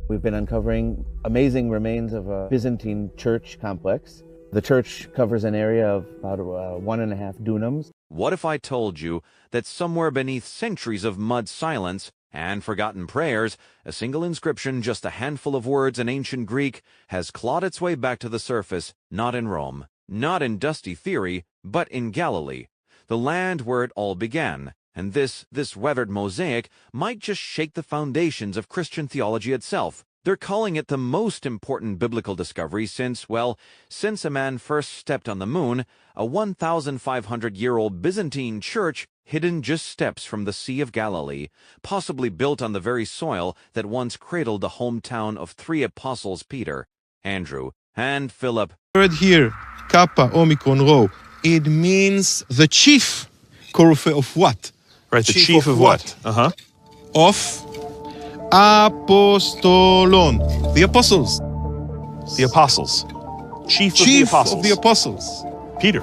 We've been uncovering amazing remains of a Byzantine church complex. The church covers an area of about 1.5 dunums. What if I told you that somewhere beneath centuries of mud silence and forgotten prayers, a single inscription, just a handful of words in ancient Greek, has clawed its way back to the surface, not in Rome, not in dusty theory, but in Galilee, the land where it all began. And this weathered mosaic might just shake the foundations of Christian theology itself. They're calling it the most important biblical discovery since a man first stepped on the moon, a 1,500-year-old Byzantine church hidden just steps from the Sea of Galilee, possibly built on the very soil that once cradled the hometown of 3 apostles, Peter, Andrew, and Philip. Word here, Kappa Omicron Rho, it means the chief. Korufe of what? Right, the chief of what? Of Apostolon, the apostles. The apostles. Chief of the apostles. Peter.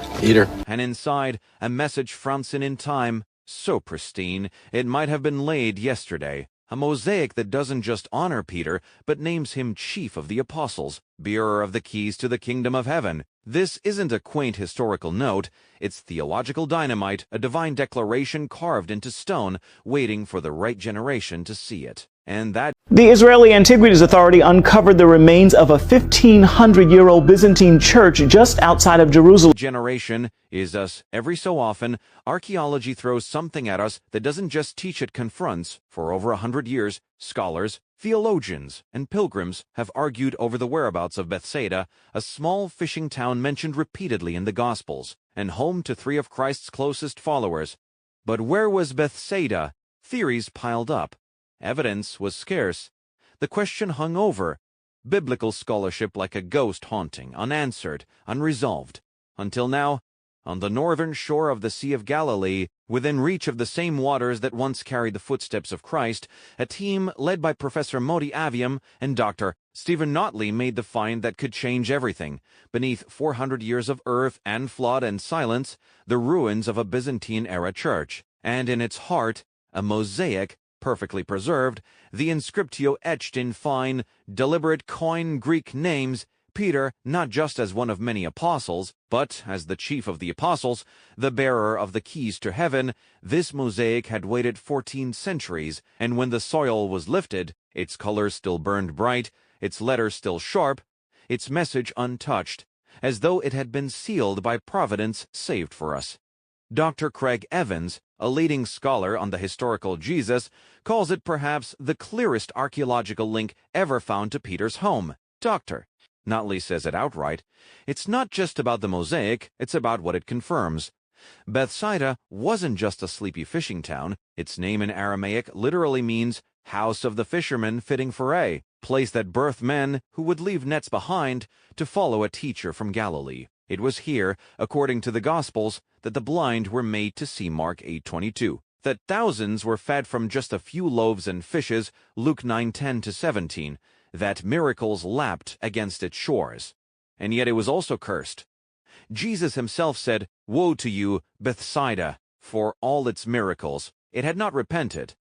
And inside, a message frozen in time, so pristine, it might have been laid yesterday. A mosaic that doesn't just honor Peter, but names him chief of the apostles, bearer of the keys to the kingdom of heaven. This isn't a quaint historical note, it's theological dynamite, a divine declaration carved into stone, waiting for the right generation to see it. And that The Israeli Antiquities Authority uncovered the remains of a 1,500-year-old Byzantine church just outside of Jerusalem. generation is us. Every so often, archaeology throws something at us that doesn't just teach, it confronts. For over 100 years, scholars, theologians, and pilgrims have argued over the whereabouts of Bethsaida, a small fishing town mentioned repeatedly in the Gospels, and home to 3 of Christ's closest followers. But where was Bethsaida? Theories piled up. Evidence was scarce. The question hung over. Biblical scholarship like a ghost haunting, unanswered, unresolved. Until now, on the northern shore of the Sea of Galilee, within reach of the same waters that once carried the footsteps of Christ, a team led by Professor Moti Aviam and Dr. Stephen Notley made the find that could change everything. Beneath 400 years of earth and flood and silence, the ruins of a Byzantine-era church. And in its heart, a mosaic, perfectly preserved, the inscriptio etched in fine, deliberate coin Greek names, Peter not just as one of many apostles, but as the chief of the apostles, the bearer of the keys to heaven. This mosaic had waited 14 centuries, and when the soil was lifted, its colors still burned bright, its letters still sharp, its message untouched, as though it had been sealed by providence, saved for us. Dr. Craig Evans, a leading scholar on the historical Jesus, calls it perhaps the clearest archaeological link ever found to Peter's home. Dr. Notley says it outright. It's not just about the mosaic, it's about what it confirms. Bethsaida wasn't just a sleepy fishing town. Its name in Aramaic literally means house of the fishermen, fitting for a place that birthed men who would leave nets behind to follow a teacher from Galilee. It was here, according to the Gospels, that the blind were made to see, Mark 8:22, that thousands were fed from just a few loaves and fishes, Luke 9:10-17, that miracles lapped against its shores. And yet it was also cursed. Jesus himself said, "Woe to you, Bethsaida, for all its miracles. It had not repented."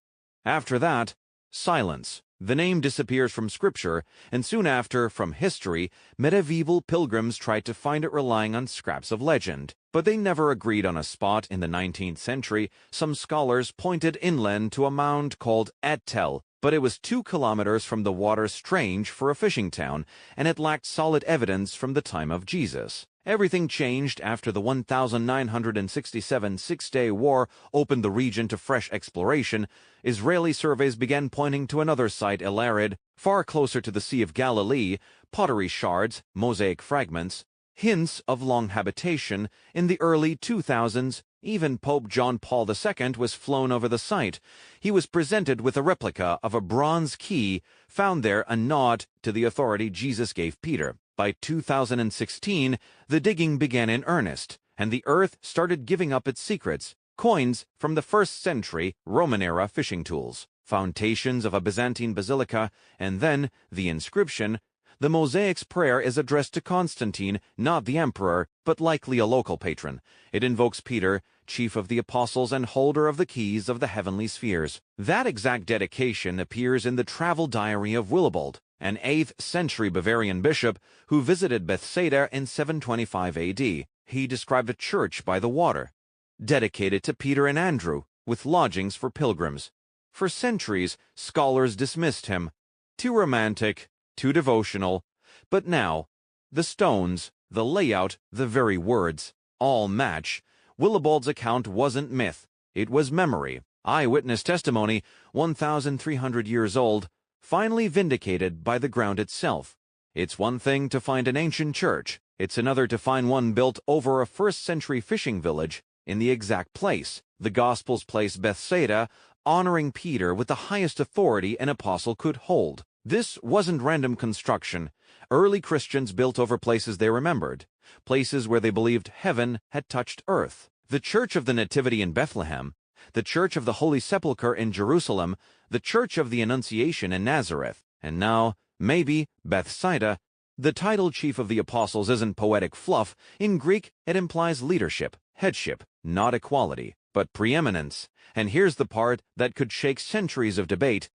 After that, silence. The name disappears from Scripture, and soon after, from history. Medieval pilgrims tried to find it relying on scraps of legend, but they never agreed on a spot. In the 19th century, some scholars pointed inland to a mound called Etel, but it was 2 kilometers from the water, strange for a fishing town, and it lacked solid evidence from the time of Jesus. Everything changed after the 1967 Six-Day War opened the region to fresh exploration. Israeli surveys began pointing to another site, El Arid, far closer to the Sea of Galilee, pottery shards, mosaic fragments, hints of long habitation. In the early 2000s, even Pope John Paul II was flown over the site. He was presented with a replica of a bronze key, found there, a nod to the authority Jesus gave Peter. By 2016, the digging began in earnest, and the earth started giving up its secrets. Coins from the 1st century Roman-era fishing tools, foundations of a Byzantine basilica, and then the inscription, The Mosaic's prayer is addressed to Constantine, not the emperor, but likely a local patron. It invokes Peter, chief of the apostles and holder of the keys of the heavenly spheres. That exact dedication appears in the travel diary of Willibald, an 8th century Bavarian bishop who visited Bethsaida in 725 AD. He described a church by the water, dedicated to Peter and Andrew, with lodgings for pilgrims. For centuries, scholars dismissed him. Too romantic, too devotional. But now, the stones, the layout, the very words, all match. Willibald's account wasn't myth. It was memory. Eyewitness testimony, 1,300 years old, finally vindicated by the ground itself. It's one thing to find an ancient church. It's another to find one built over a first-century fishing village in the exact place. The Gospels place Bethsaida, honoring Peter with the highest authority an apostle could hold. This wasn't random construction. Early Christians built over places they remembered, places where they believed heaven had touched earth. The Church of the Nativity in Bethlehem, the Church of the Holy Sepulchre in Jerusalem, the Church of the Annunciation in Nazareth, and now, maybe, Bethsaida. The title Chief of the Apostles isn't poetic fluff. In Greek, it implies leadership, headship, not equality, but preeminence. And here's the part that could shake centuries of debate.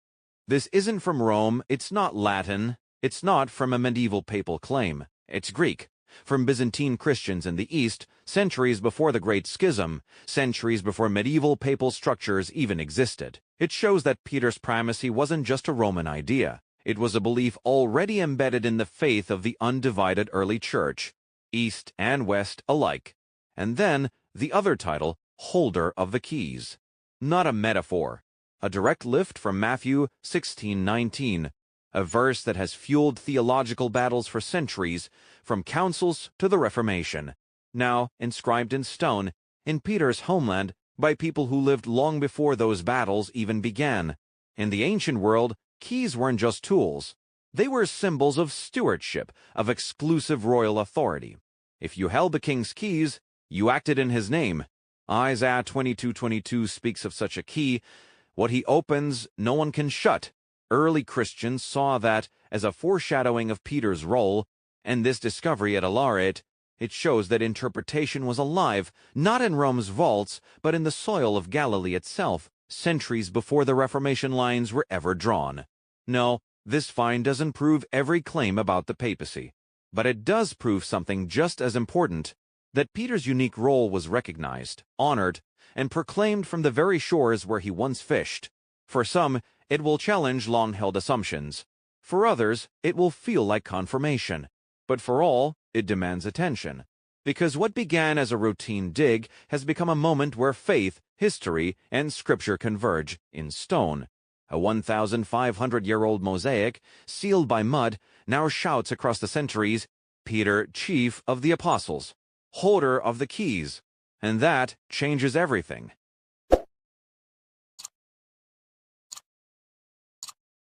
This isn't from Rome, it's not Latin, it's not from a medieval papal claim. It's Greek, from Byzantine Christians in the East, centuries before the Great Schism, centuries before medieval papal structures even existed. It shows that Peter's primacy wasn't just a Roman idea. It was a belief already embedded in the faith of the undivided early church, East and West alike. And then, the other title, Holder of the Keys. Not a metaphor. A direct lift from Matthew 16:19, a verse that has fueled theological battles for centuries, from councils to the Reformation. Now inscribed in stone, in Peter's homeland, by people who lived long before those battles even began. In the ancient world, keys weren't just tools. They were symbols of stewardship, of exclusive royal authority. If you held the king's keys, you acted in his name. Isaiah 22:22 speaks of such a key. What he opens, no one can shut. Early Christians saw that as a foreshadowing of Peter's role, and this discovery at Alarit, it shows that interpretation was alive, not in Rome's vaults, but in the soil of Galilee itself, centuries before the Reformation lines were ever drawn. No, this find doesn't prove every claim about the papacy, but it does prove something just as important, that Peter's unique role was recognized, honored, and proclaimed from the very shores where he once fished. For some, it will challenge long-held assumptions. For others, it will feel like confirmation. But for all, it demands attention. Because what began as a routine dig has become a moment where faith, history, and scripture converge in stone. A 1,500-year-old mosaic, sealed by mud, now shouts across the centuries, Peter, chief of the apostles, holder of the keys. And that changes everything.